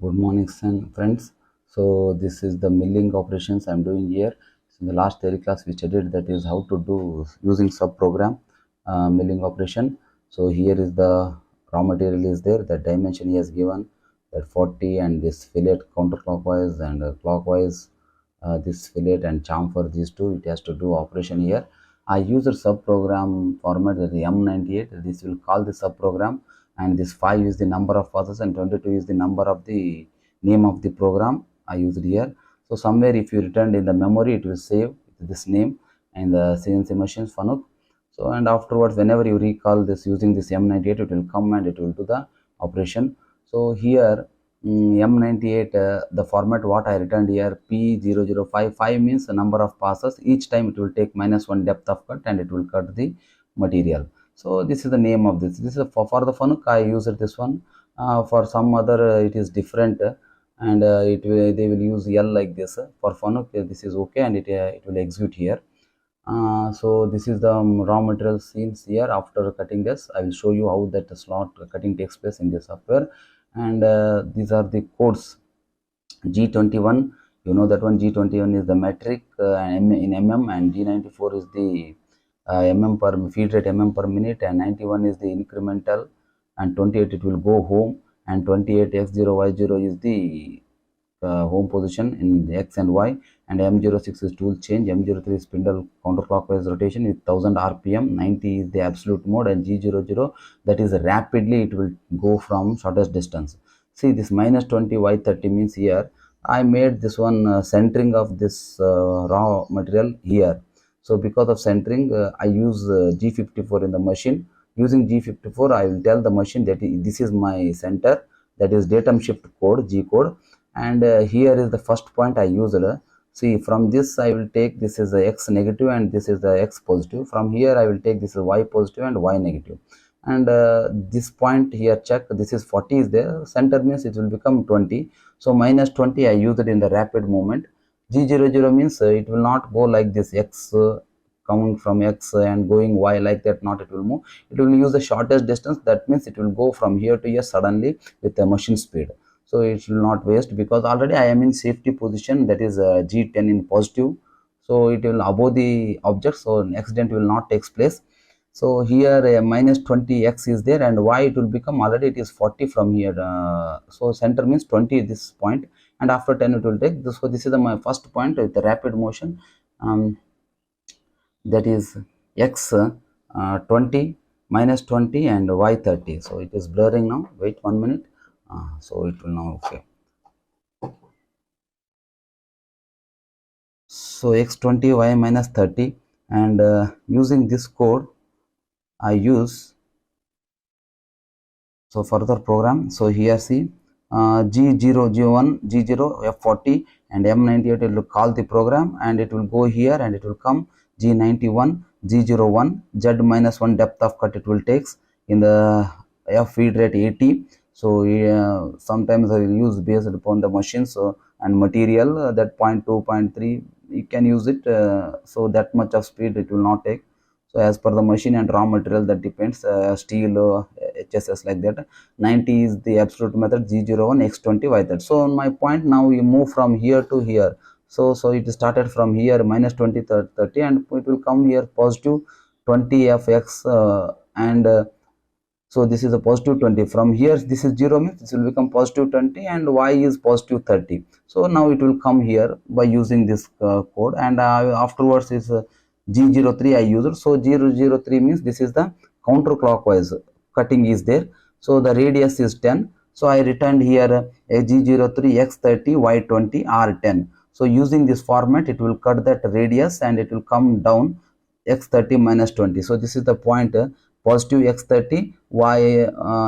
Good morning, friends. So this is the milling operations I'm doing here. So in the last theory class we studied that is how to do using subprogram milling operation. So here is the raw material is there. The dimension he has given that 40 and this fillet counterclockwise and clockwise. This fillet and chamfer these two. It has to do operation here. I use a subprogram format that is m98. This will call the subprogram, and this 5 is the number of passes and 22 is the number of the name of the program I used here. So somewhere if you returned in the memory, it will save this name and the CNC machines fanuc. So and afterwards, whenever you recall this using this m98, it will come and it will do the operation. So here m98, the format what I returned here P0055 means the number of passes. Each time it will take -1 depth of cut and it will cut the material. So this is the name of this. This is for the fanuc I used this one. For some other it is different, and they will use L like this. For fanuc this is okay, and it will execute here. So this is the raw material scenes here. After cutting this, I will show you how that slot cutting takes place in this software. And these are the codes. G21, you know that one. G21 is the metric in mm, and G94 is the mm per feed rate, mm per minute, and 91 is the incremental, and 28 it will go home, and 28 x0 y0 is the home position in the x and y, and m06 is tool change, m03 is spindle counterclockwise rotation with 1000 rpm, 90 is the absolute mode, and g00 that is rapidly it will go from shortest distance. See this -20 y30 means here I made this one centering of this raw material here. So because of centering I use G54 in the machine. Using G54 I will tell the machine that this is my center, that is datum shift code, G code, and here is the first point I used. See, from this I will take this is the x negative and this is the x positive. From here I will take this is y positive and y negative, and this point here check, this is 40 is there, center means it will become 20. So -20 I used it in the rapid movement. G00 means it will not go like this x coming from x and going y like that, not it will move. It will use the shortest distance, that means it will go from here to here suddenly with the machine speed. So it will not waste because already I am in safety position, that is G10 in positive. So it will above the object, so an accident will not take place. So here -20x is there, and y it will become, already it is 40 from here. So center means 20 at this point, and after 10 it will take this. So this is my first point with the rapid motion, that is x 20, -20 and y 30. So it is blurring now. Wait 1 minute. So it will now okay. So x20 y -30, and using this code I use so further program. So here see G001 G0 F40 and M98, it will call the program and it will go here and it will come G91 G01 Z -1 depth of cut it will takes in the F feed rate 80. So sometimes I will use based upon the machine, so and material that 0.2 0.3 you can use it, so that much of speed it will not take. So as per the machine and raw material, that depends, steel HSS like that. 90 is the absolute method, G01 x20 y30. So on my point now you move from here to here. So it started from here -20 30 and it will come here positive 20 of x and so this is a positive 20. From here this is 0 means this will become positive 20 and y is positive 30. So now it will come here by using this code, and afterwards is G03 I used. So G03 means this is the counterclockwise cutting is there. So the radius is 10. So I returned here a G03 x30 y20 r10. So using this format it will cut that radius and it will come down x30 -20. So this is the point, positive x30 y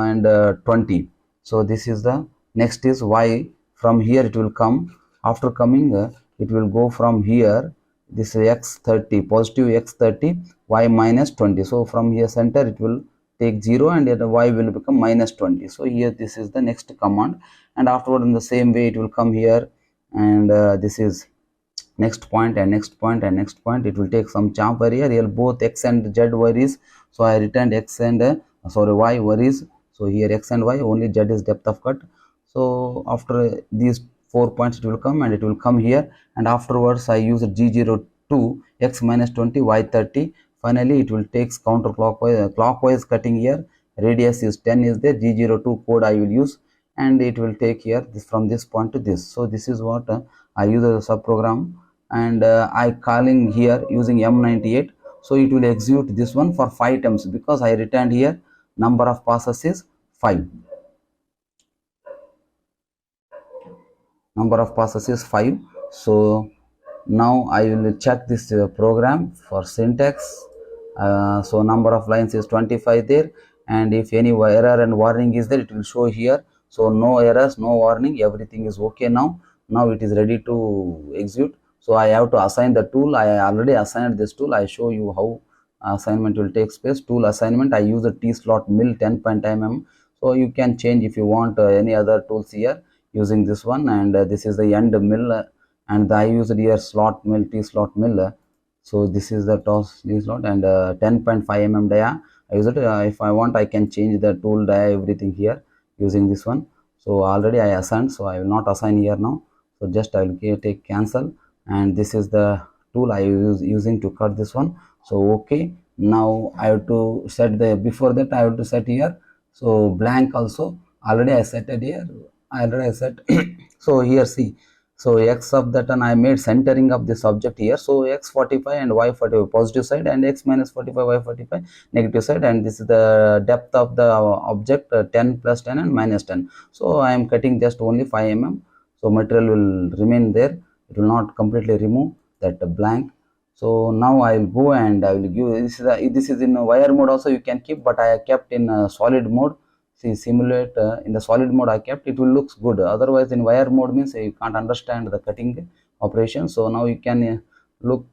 and 20. So this is the next is y. From here it will come, after coming it will go from here, this is x30 positive x30 y -20. So from here center it will take 0 and y will become -20. So here this is the next command, and afterward in the same way it will come here, and this is next point and next point and next point. It will take some chamfer here both x and z varies. So I returned x and sorry y varies. So here x and y, only z is depth of cut. So after these 4 points it will come and it will come here, and afterwards I use G02 x minus 20 y 30. Finally it will takes counterclockwise clockwise cutting here. Radius is 10 is there. G02 code I will use, and it will take here this, from this point to this. So this is what I use as a subprogram, and I calling here using m98. So it will execute this one for 5 times because I returned here number of passes is 5. Number of passes is 5. So now I will check this program for syntax. So number of lines is 25 there, and if any error and warning is there, it will show here. So no errors, no warning, everything is okay. Now it is ready to execute. So I have to assign the tool. I already assigned this tool. I show you how assignment will take place. Tool assignment, I use the T slot mill 10.mm. So you can change if you want any other tools here using this one. And this is the end mill, and I used here slot mill, T slot mill. So this is the toss T slot, and 10.5 mm dia I use it. If I want, I can change the tool dia, everything here using this one. So already I assigned, so I will not assign here now. So just I will take cancel, and this is the tool I use using to cut this one. So okay, now I have to set the, before that I have to set here. So blank also already I set it here. Already I set so here see, so x of that, and I made centering of this object here. So x 45 and y 45 positive side, and x minus 45 y 45 negative side, and this is the depth of the object 10 plus 10 and minus 10. So I am cutting just only 5 mm. So material will remain there, it will not completely remove that blank. So now I will go and I will give this is in wire mode also you can keep, but I kept in solid mode. See, simulate in the solid mode I kept, it will looks good. Otherwise in wire mode means you can't understand the cutting operation. So now you can look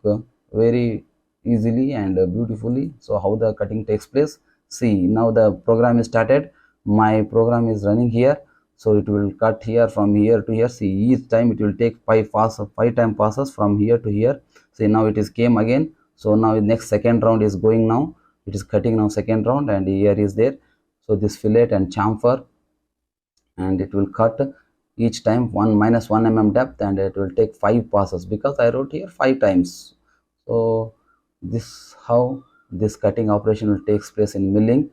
very easily and beautifully so how the cutting takes place. See, now the program is started, my program is running here. So it will cut here from here to here. See, each time it will take 5 time passes from here to here. See, now it is came again. So now next second round is going now, it is cutting now second round, and here is there. So this fillet and chamfer, and it will cut each time 1 minus 1 mm depth, and it will take 5 passes because I wrote here 5 times. So this how this cutting operation will takes place in milling.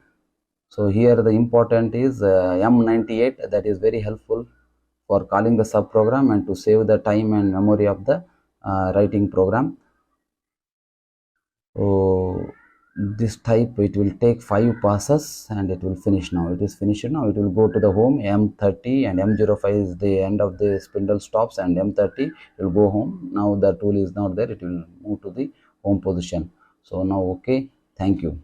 So here the important is m98, that is very helpful for calling the subprogram and to save the time and memory of the writing program. So this type, it will take 5 passes and it will finish. Now it is finished. Now it will go to the home. M30 and M05 is the end of the spindle stops, and M30 will go home. Now the tool is not there, it will move to the home position. So now okay, thank you.